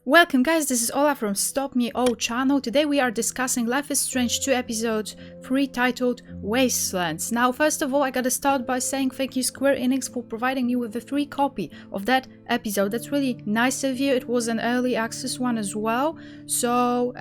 Welcome guys, this is Ola from Stop Me O channel. Today we are discussing Life is Strange 2 episode 3 titled Wastelands. Now first of all I gotta start by saying thank you Square Enix for providing me with a free copy of that episode. That's really nice of you. It was an early access one as well. So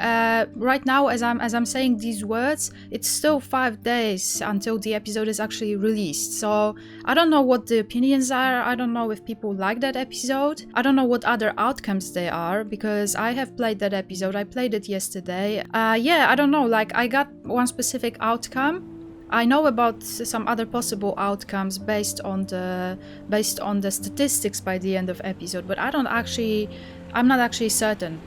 right now as I'm saying these words, it's still 5 days until the episode is actually released. So I don't know what the opinions are. I don't know if people like that episode. I don't know what other outcomes they are, because I have played that episode. I played it yesterday. Yeah, I don't know, like I got one specific outcome. I know about some other possible outcomes based on the statistics by the end of episode, but I'm not actually certain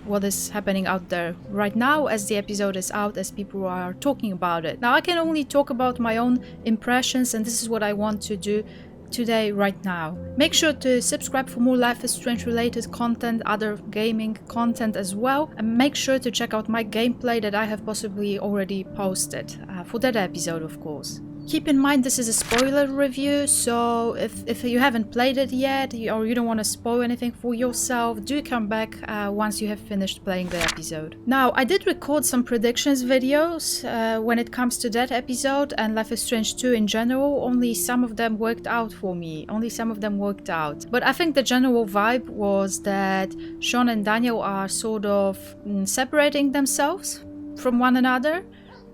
what is happening out there right now as the episode is out, as people are talking about it. Now I can only talk about my own impressions, and this is what I want to do today right now. Make sure to subscribe for more Life is Strange related content, other gaming content as well, and make sure to check out my gameplay that I have possibly already posted for that episode, of course. Keep in mind this is a spoiler review, so if you haven't played it yet or you don't want to spoil anything for yourself, do come back once you have finished playing the episode. Now, I did record some predictions videos when it comes to that episode and Life is Strange 2 in general. Only some of them worked out for me. But I think the general vibe was that Sean and Daniel are sort of separating themselves from one another,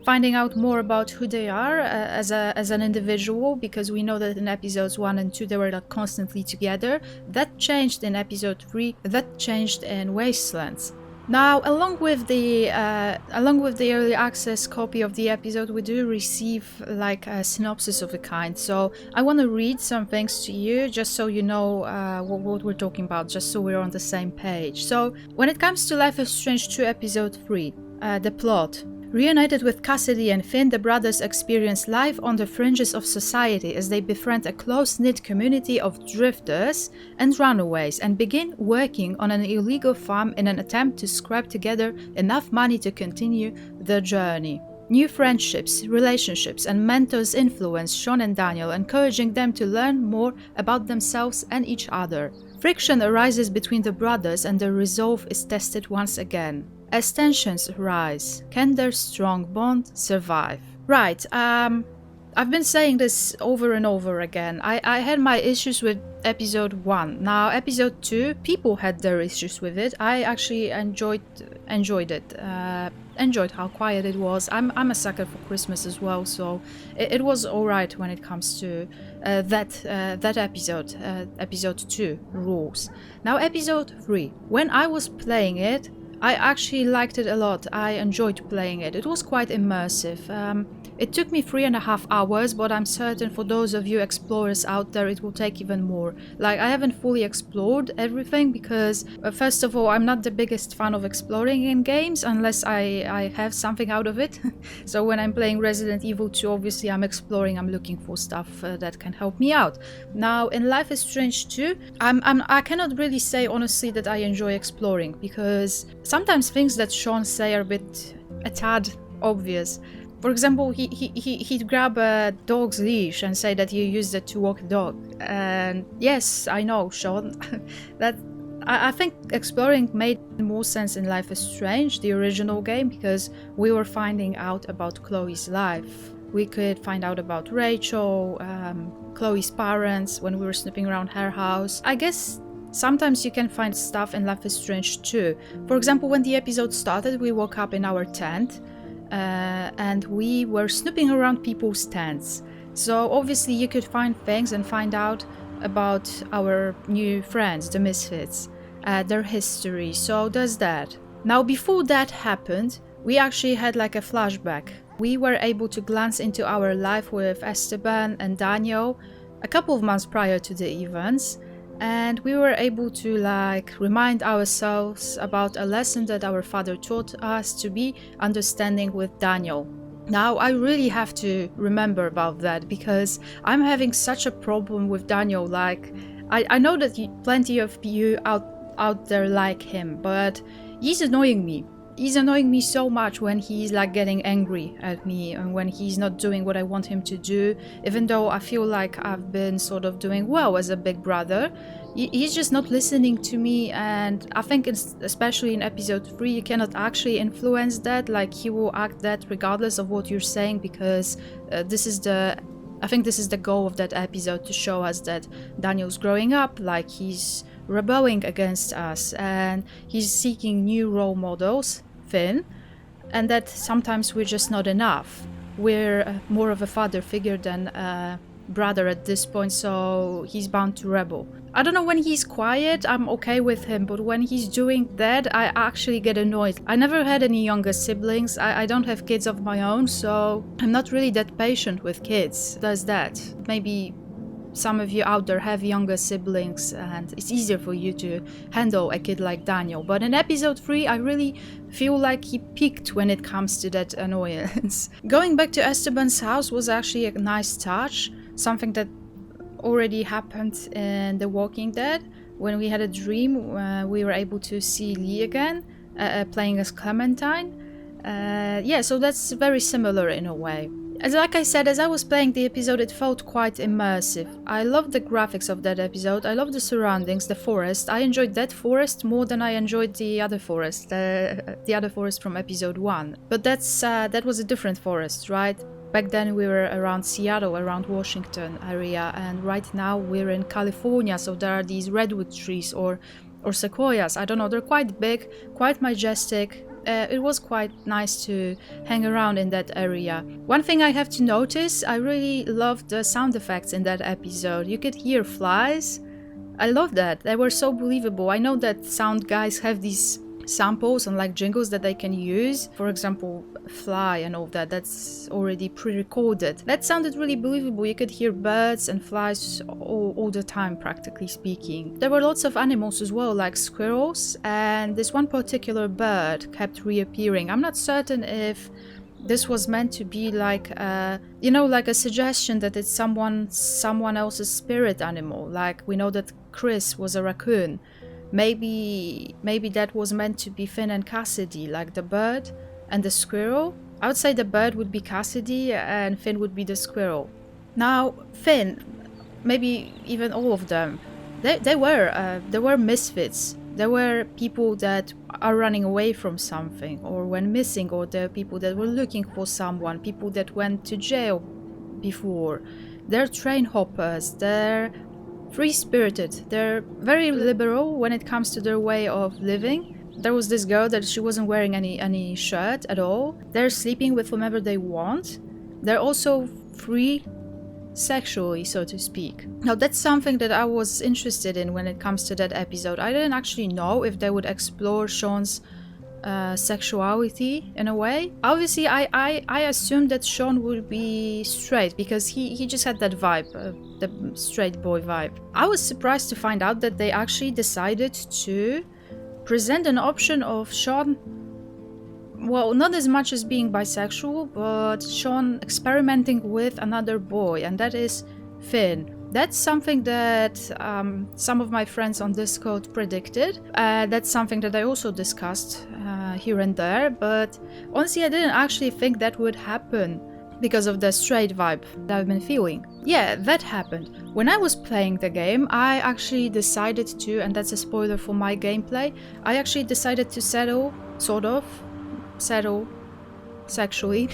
finding out more about who they are as an individual, because we know that in episodes 1 and 2 they were like constantly together. That changed in episode 3, that changed in Wastelands. Now, along with the early access copy of the episode, we do receive like a synopsis of a kind. So I want to read some things to you, just so you know what we're talking about, just so we're on the same page. So when it comes to Life is Strange 2 episode 3, the plot. Reunited with Cassidy and Finn, the brothers experience life on the fringes of society as they befriend a close-knit community of drifters and runaways and begin working on an illegal farm in an attempt to scrap together enough money to continue the journey. New friendships, relationships, and mentors influence Sean and Daniel, encouraging them to learn more about themselves and each other. Friction arises between the brothers and their resolve is tested once again. As tensions rise, can their strong bond survive? Right, I've been saying this over and over again. I had my issues with episode 1. Now, episode 2, people had their issues with it. I actually enjoyed it. Enjoyed how quiet it was. I'm a sucker for Christmas as well, so it was alright when it comes to that episode. Episode 2 rules. Now, episode 3. When I was playing it, I actually liked it a lot. I enjoyed playing it. It was quite immersive. It took me 3.5 hours, but I'm certain for those of you explorers out there it will take even more. Like, I haven't fully explored everything because first of all, I'm not the biggest fan of exploring in games unless I have something out of it. So when I'm playing Resident Evil 2, obviously I'm exploring, I'm looking for stuff that can help me out. Now in Life is Strange 2, I cannot really say honestly that I enjoy exploring, because sometimes things that Sean say are a tad obvious. For example, he'd grab a dog's leash and say that you used it to walk a dog. And yes, I know, Sean. I think exploring made more sense in Life is Strange, the original game, because we were finding out about Chloe's life. We could find out about Rachel, Chloe's parents, when we were snooping around her house. I guess sometimes you can find stuff in Life is Strange too. For example, when the episode started, we woke up in our tent. And we were snooping around people's tents. So obviously you could find things and find out about our new friends, the Misfits, their history. So there's that. Now before that happened, we actually had like a flashback. We were able to glance into our life with Esteban and Daniel a couple of months prior to the events. And we were able to like remind ourselves about a lesson that our father taught us, to be understanding with Daniel. Now I really have to remember about that, because I'm having such a problem with Daniel. Like I know that plenty of you out there like him, but he's annoying me. He's annoying me so much when he's like getting angry at me and when he's not doing what I want him to do, even though I feel like I've been sort of doing well as a big brother. He's just not listening to me, and I think especially in episode 3 you cannot actually influence that. Like, he will act that regardless of what you're saying, because I think this is the goal of that episode, to show us that Daniel's growing up, like he's rebelling against us and he's seeking new role models, Finn, and that sometimes we're just not enough. We're more of a father figure than a brother at this point, so he's bound to rebel. I don't know, when he's quiet I'm okay with him, but when he's doing that I actually get annoyed. I never had any younger siblings, I don't have kids of my own, so I'm not really that patient with kids. There's that. Maybe some of you out there have younger siblings and it's easier for you to handle a kid like Daniel. But in episode 3 I really feel like he peaked when it comes to that annoyance. Going back to Esteban's house was actually a nice touch, something that already happened in The Walking Dead. When we had a dream, we were able to see Lee again, playing as Clementine. Yeah, so that's very similar in a way. Like I said, as I was playing the episode, it felt quite immersive. I loved the graphics of that episode, I loved the surroundings, the forest. I enjoyed that forest more than I enjoyed the other forest from episode 1. But that was a different forest, right? Back then we were around Seattle, around Washington area, and right now we're in California, so there are these redwood trees or sequoias. I don't know, they're quite big, quite majestic. It was quite nice to hang around in that area. One thing I have to notice, I really loved the sound effects in that episode. You could hear flies. I love that. They were so believable. I know that sound guys have these samples and like jingles that they can use. For example, fly and all that, that's already pre-recorded. That sounded really believable. You could hear birds and flies all the time, practically speaking. There were lots of animals as well, like squirrels, and this one particular bird kept reappearing. I'm not certain if this was meant to be like like a suggestion that it's someone else's spirit animal. Like, we know that Chris was a raccoon. Maybe that was meant to be Finn and Cassidy, like the bird and the squirrel. I would say the bird would be Cassidy and Finn would be the squirrel. Now, Finn, maybe even all of them, they were misfits. There were people that are running away from something or went missing, or there are people that were looking for someone, people that went to jail before. They're train hoppers, they're free-spirited, they're very liberal when it comes to their way of living. There was this girl that she wasn't wearing any shirt at all. They're sleeping with whomever they want. They're also free sexually, so to speak. Now, that's something that I was interested in when it comes to that episode. I didn't actually know if they would explore Sean's sexuality in a way. Obviously, I assumed that Sean would be straight because he just had that vibe, the straight boy vibe. I was surprised to find out that they actually decided to present an option of Sean, well, not as much as being bisexual, but Sean experimenting with another boy, and that is Finn. That's something that some of my friends on Discord predicted. That's something that I also discussed here and there, but honestly I didn't actually think that would happen because of the straight vibe that I've been feeling. Yeah, that happened. When I was playing the game, I actually decided to, and that's a spoiler for my gameplay, I actually decided to settle sexually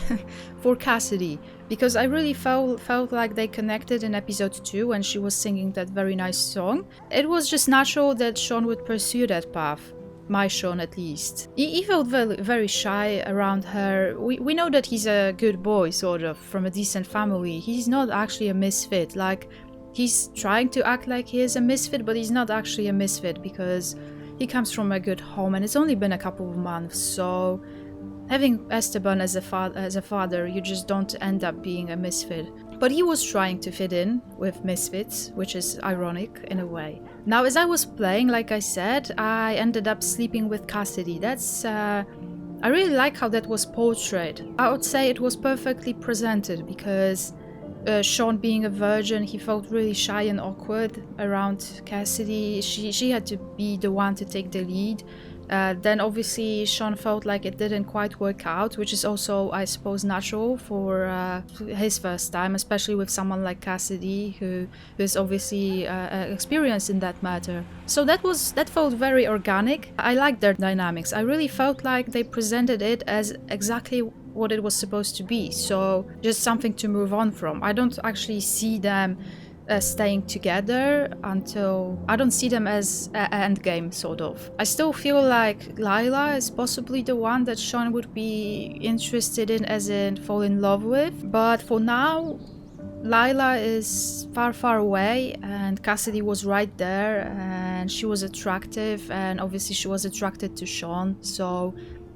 for Cassidy, because I really felt like they connected in episode 2 when she was singing that very nice song. It was just natural that Sean would pursue that path. My Sean, at least. He felt very, very shy around her. We know that he's a good boy, sort of, from a decent family. He's not actually a misfit. Like, he's trying to act like he is a misfit, but he's not actually a misfit because he comes from a good home, and it's only been a couple of months, so having Esteban as a father, you just don't end up being a misfit. But he was trying to fit in with misfits, which is ironic in a way. Now, as I was playing, like I said, I ended up sleeping with Cassidy. I really like how that was portrayed. I would say it was perfectly presented because Sean being a virgin, he felt really shy and awkward around Cassidy. She had to be the one to take the lead. Then obviously Sean felt like it didn't quite work out, which is also, I suppose, natural for his first time, especially with someone like Cassidy, who is obviously experienced in that matter. So that felt very organic. I liked their dynamics. I really felt like they presented it as exactly what it was supposed to be. So just something to move on from. I don't actually see them staying together until I don't see them as an endgame, sort of. I still feel like Lila is possibly the one that Sean would be interested in, as in fall in love with, but for now Lila is far away and Cassidy was right there and she was attractive, and obviously she was attracted to Sean, so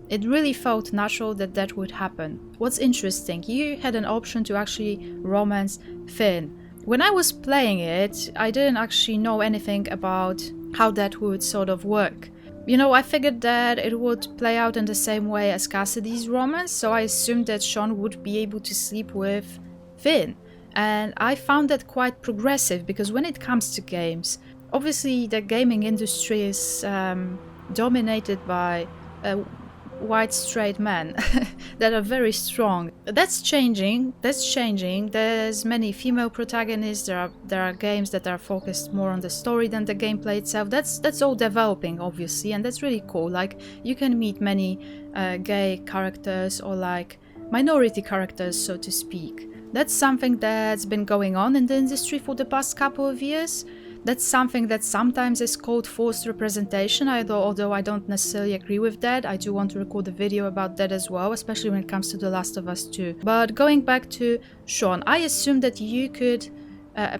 it really felt natural that that would happen. What's interesting, you had an option to actually romance Finn. When I was playing it, I didn't actually know anything about how that would sort of work. You know, I figured that it would play out in the same way as Cassidy's romance, so I assumed that Sean would be able to sleep with Finn. And I found that quite progressive, because when it comes to games, obviously the gaming industry is dominated by white straight men that are very strong. That's changing. There's many female protagonists. There are games that are focused more on the story than the gameplay itself. That's all developing, obviously, and that's really cool. Like, you can meet many gay characters or like minority characters, so to speak. That's something that's been going on in the industry for the past couple of years. That's something that sometimes is called forced representation, although I don't necessarily agree with that. I do want to record a video about that as well, especially when it comes to The Last of Us 2. But going back to Sean, I assumed that you could,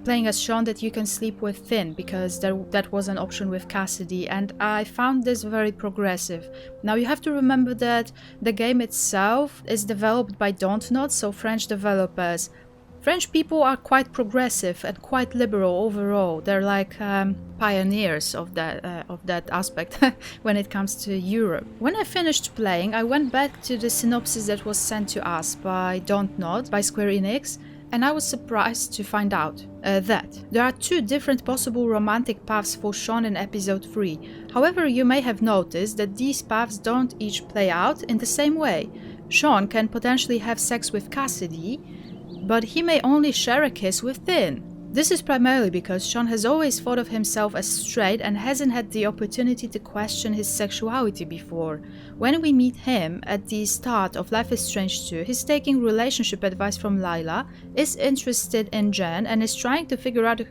playing as Sean, that you can sleep with Finn, because that was an option with Cassidy, and I found this very progressive. Now you have to remember that the game itself is developed by Dontnod, so French developers. French people are quite progressive and quite liberal overall. They're like pioneers of that aspect when it comes to Europe. When I finished playing, I went back to the synopsis that was sent to us by Dontnod, by Square Enix, and I was surprised to find out that there are two different possible romantic paths for Sean in episode 3. However, you may have noticed that these paths don't each play out in the same way. Sean can potentially have sex with Cassidy, but he may only share a kiss with Finn. This is primarily because Sean has always thought of himself as straight and hasn't had the opportunity to question his sexuality before. When we meet him at the start of Life is Strange 2, he's taking relationship advice from Lila, is interested in Jen, and is trying to figure out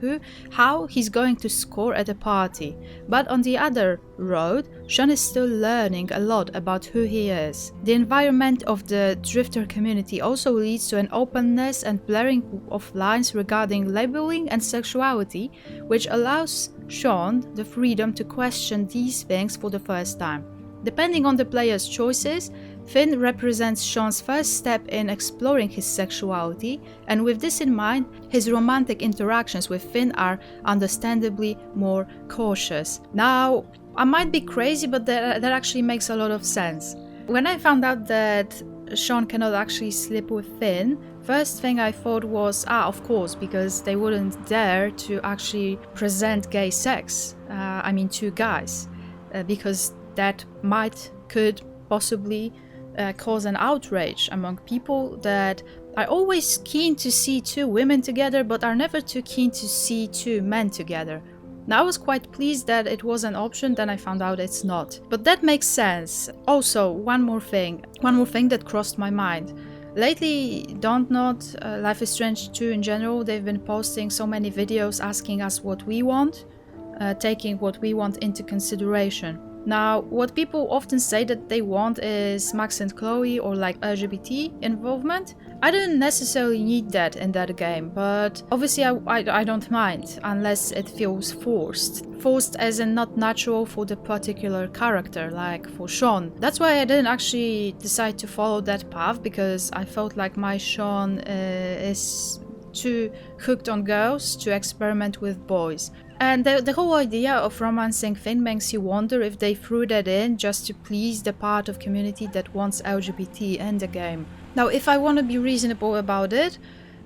how he's going to score at a party. But on the other road, Sean is still learning a lot about who he is. The environment of the drifter community also leads to an openness and blurring of lines regarding labeling and sexuality, which allows Sean the freedom to question these things for the first time. Depending on the player's choices, Finn represents Sean's first step in exploring his sexuality, and with this in mind, his romantic interactions with Finn are understandably more cautious. Now, I might be crazy, but that actually makes a lot of sense. When I found out that Sean cannot actually sleep with Finn, first thing I thought was, of course, because they wouldn't dare to actually present gay sex, two guys, because that could possibly cause an outrage among people that are always keen to see two women together, but are never too keen to see two men together. Now, I was quite pleased that it was an option, then I found out it's not. But that makes sense. Also, one more thing that crossed my mind. Lately, Dontnod, Life is Strange 2 in general, they've been posting so many videos asking us what we want, taking what we want into consideration. Now, what people often say that they want is Max and Chloe or like LGBT involvement. I didn't necessarily need that in that game, but obviously I don't mind unless it feels forced. Forced as in not natural for the particular character, like for Sean. That's why I didn't actually decide to follow that path, because I felt like my Sean is too hooked on girls to experiment with boys. And the whole idea of romancing Finn makes you wonder if they threw that in just to please the part of community that wants LGBT in the game. Now, if I want to be reasonable about it,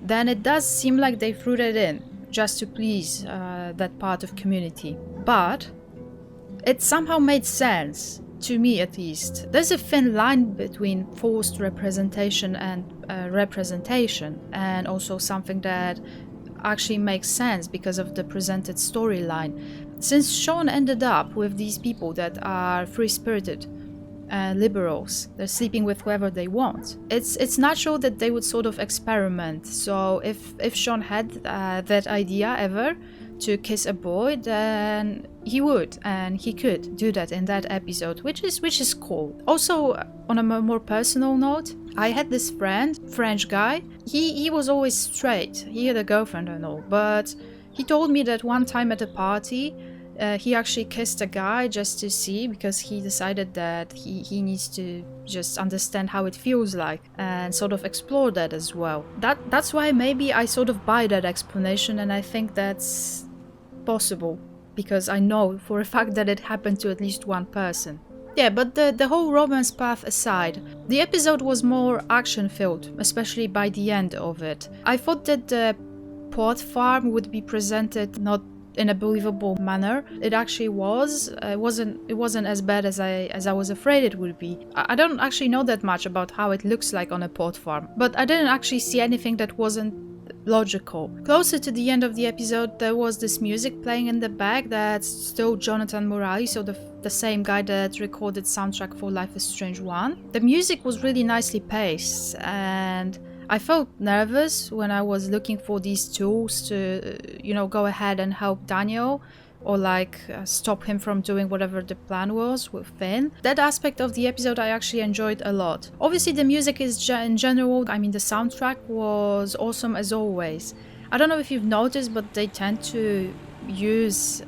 then it does seem like they threw that in just to please that part of community. But it somehow made sense to me at least. There's a thin line between forced representation and representation, and also something that actually makes sense because of the presented storyline. Since Sean ended up with these people that are free-spirited liberals, they're sleeping with whoever they want, it's natural that they would sort of experiment. So if Sean had that idea ever to kiss a boy, then he would, and he could do that in that episode, which is cool. Also, on a more personal note, I had this friend, French guy. He was always straight. He had a girlfriend and all, but he told me that one time at a party, he actually kissed a guy just to see, because he decided that he needs to just understand how it feels like and sort of explore that as well. That's why maybe I sort of buy that explanation, and I think that's possible, because I know for a fact that it happened to at least one person. Yeah, but the whole romance path aside, the episode was more action-filled, especially by the end of it. I thought that the pot farm would be presented not in a believable manner. It actually was. It wasn't as bad as I was afraid it would be. I don't actually know that much about how it looks like on a pot farm, but I didn't actually see anything that wasn't logical. Closer to the end of the episode, there was this music playing in the back that's still Jonathan Murali, so the same guy that recorded soundtrack for Life is Strange 1. The music was really nicely paced, and I felt nervous when I was looking for these tools to, go ahead and help Daniel, or stop him from doing whatever the plan was with Finn. That aspect of the episode I actually enjoyed a lot. Obviously the music is in general, the soundtrack was awesome as always. I don't know if you've noticed, but they tend to use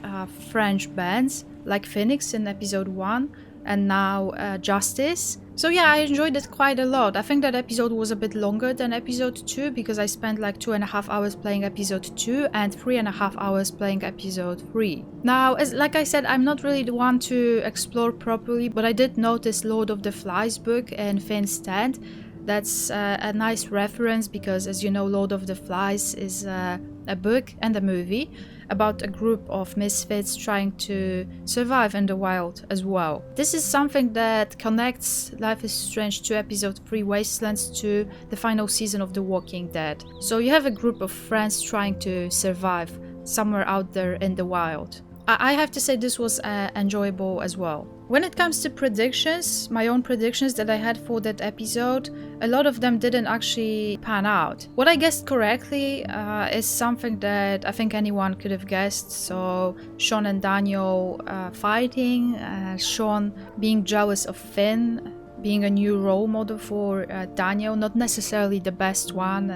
French bands like Phoenix in episode 1 and now Justice. So yeah, I enjoyed it quite a lot. I think that episode was a bit longer than episode 2 because I spent 2.5 hours playing episode 2 and 3.5 hours playing episode 3. Now, like I said, I'm not really the one to explore properly, but I did notice Lord of the Flies book and Finn's Stand. That's a nice reference because, as you know, Lord of the Flies is a book and a movie about a group of misfits trying to survive in the wild as well. This is something that connects Life is Strange 2 episode 3 Wastelands to the final season of The Walking Dead. So you have a group of friends trying to survive somewhere out there in the wild. I have to say this was enjoyable as well. When it comes to predictions, my own predictions that I had for that episode, a lot of them didn't actually pan out. What I guessed correctly is something that I think anyone could have guessed. So Sean and Daniel fighting, Sean being jealous of Finn, being a new role model for Daniel, not necessarily the best one.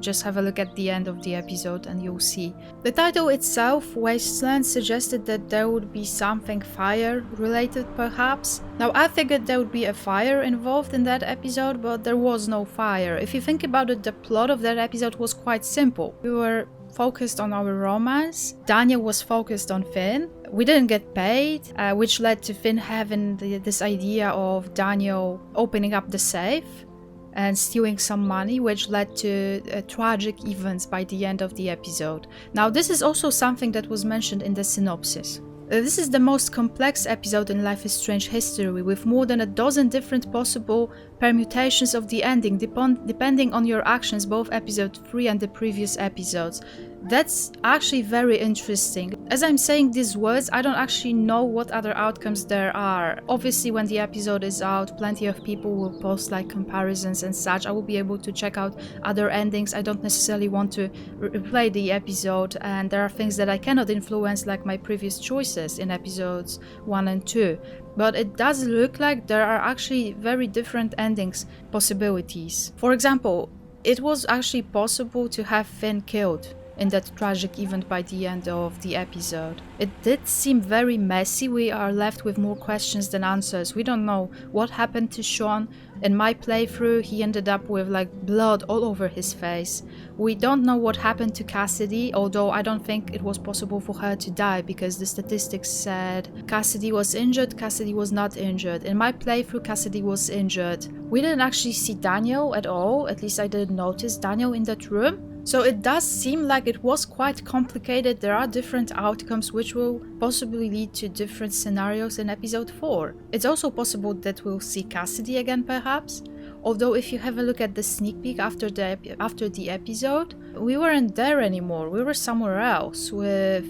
Just have a look at the end of the episode and you'll see. The title itself, Wasteland, suggested that there would be something fire related perhaps. Now I figured there would be a fire involved in that episode, but there was no fire. If you think about it, the plot of that episode was quite simple. We were focused on our romance. Daniel was focused on Finn. We didn't get paid, which led to Finn having this idea of Daniel opening up the safe and stealing some money, which led to tragic events by the end of the episode. Now, this is also something that was mentioned in the synopsis. This is the most complex episode in Life is Strange history, with more than a dozen different possible permutations of the ending, depending on your actions, both episode 3 and the previous episodes. That's actually very interesting. As I'm saying these words, I don't actually know what other outcomes there are. Obviously, when the episode is out, plenty of people will post comparisons and such. I will be able to check out other endings. I don't necessarily want to replay the episode, and there are things that I cannot influence, like my previous choices in episodes 1 and 2. But it does look like there are actually very different endings possibilities. For example, it was actually possible to have Finn killed in that tragic event by the end of the episode. It did seem very messy. We are left with more questions than answers. We don't know what happened to Sean. In my playthrough, he ended up with blood all over his face. We don't know what happened to Cassidy, although I don't think it was possible for her to die because the statistics said Cassidy was injured, Cassidy was not injured. In my playthrough, Cassidy was injured. We didn't actually see Daniel at all, at least I didn't notice Daniel in that room. So it does seem like it was quite complicated. There are different outcomes which will possibly lead to different scenarios in episode 4. It's also possible that we'll see Cassidy again perhaps. Although if you have a look at the sneak peek after the episode, we weren't there anymore. We were somewhere else with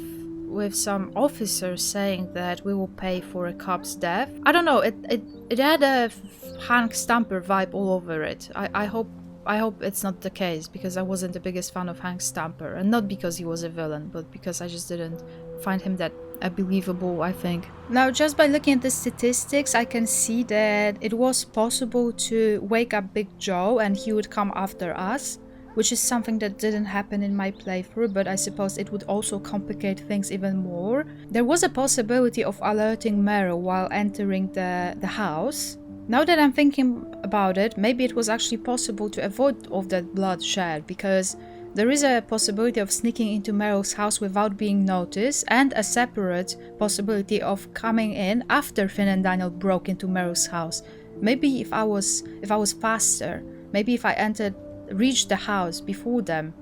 some officers saying that we will pay for a cop's death. I don't know, it had a Hank Stamper vibe all over it. I hope it's not the case, because I wasn't the biggest fan of Hank Stamper, and not because he was a villain, but because I just didn't find him that believable, I think. Now, just by looking at the statistics, I can see that it was possible to wake up Big Joe and he would come after us, which is something that didn't happen in my playthrough, but I suppose it would also complicate things even more. There was a possibility of alerting Meryl while entering the house. Now that I'm thinking about it, maybe it was actually possible to avoid all that bloodshed, because there is a possibility of sneaking into Meryl's house without being noticed, and a separate possibility of coming in after Finn and Daniel broke into Meryl's house. Maybe if I was faster, maybe if I reached the house before them,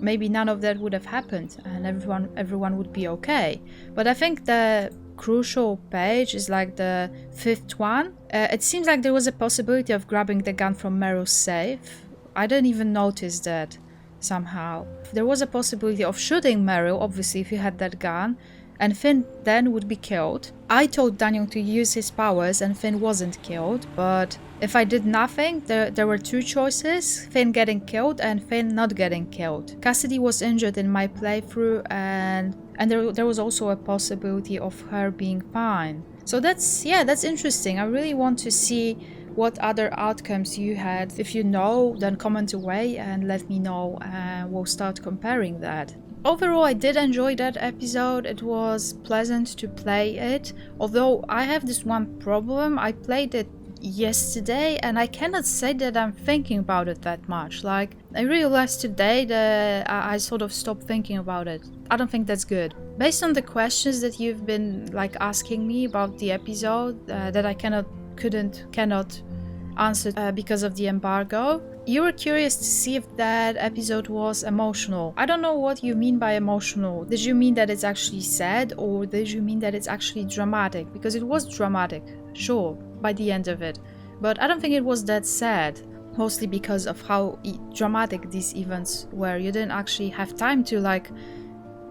maybe none of that would have happened and everyone would be okay. But I think the crucial page is like the 5th one. It seems like there was a possibility of grabbing the gun from Meryl's safe. I didn't even notice that somehow. There was a possibility of shooting Meryl, obviously, if he had that gun, and Finn then would be killed. I told Daniel to use his powers and Finn wasn't killed, but if I did nothing, there were 2 choices: Finn getting killed and Finn not getting killed. Cassidy was injured in my playthrough, and there was also a possibility of her being fine. So that's interesting. I really want to see what other outcomes you had. If you know, then comment away and let me know, and we'll start comparing that. Overall, I did enjoy that episode. It was pleasant to play it, although I have this one problem. I played it yesterday and I cannot say that I'm thinking about it that much. Like, I realized today that I sort of stopped thinking about it. I don't think that's good. Based on the questions that you've been like asking me about the episode that I cannot answer because of the embargo, you were curious to see if that episode was emotional. I don't know what you mean by emotional. Did you mean that it's actually sad, or did you mean that it's actually dramatic? Because it was dramatic, sure, by the end of it, but I don't think it was that sad, mostly because of how dramatic these events were. You didn't actually have time to like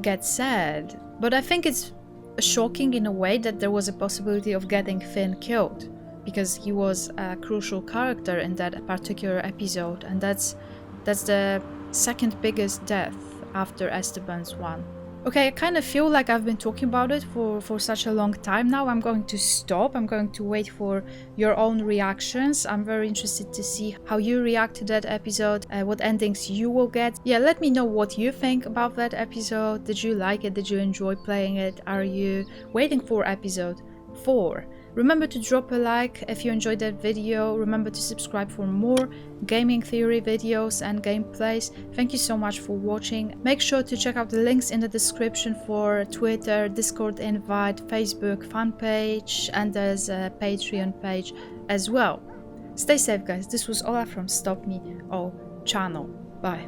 get sad. But I think it's shocking in a way that there was a possibility of getting Finn killed, because he was a crucial character in that particular episode, and that's the second biggest death after Esteban's one. Okay, I kind of feel like I've been talking about it for such a long time now. I'm going to stop. I'm going to wait for your own reactions. I'm very interested to see how you react to that episode, what endings you will get. Yeah, let me know what you think about that episode. Did you like it? Did you enjoy playing it? Are you waiting for episode 4? Remember to drop a like if you enjoyed that video. Remember to subscribe for more gaming theory videos and gameplays. Thank you so much for watching. Make sure to check out the links in the description for Twitter, Discord invite, Facebook fan page, and there's a Patreon page as well. Stay safe, guys. This was Ola from Stop Me Oh channel. Bye.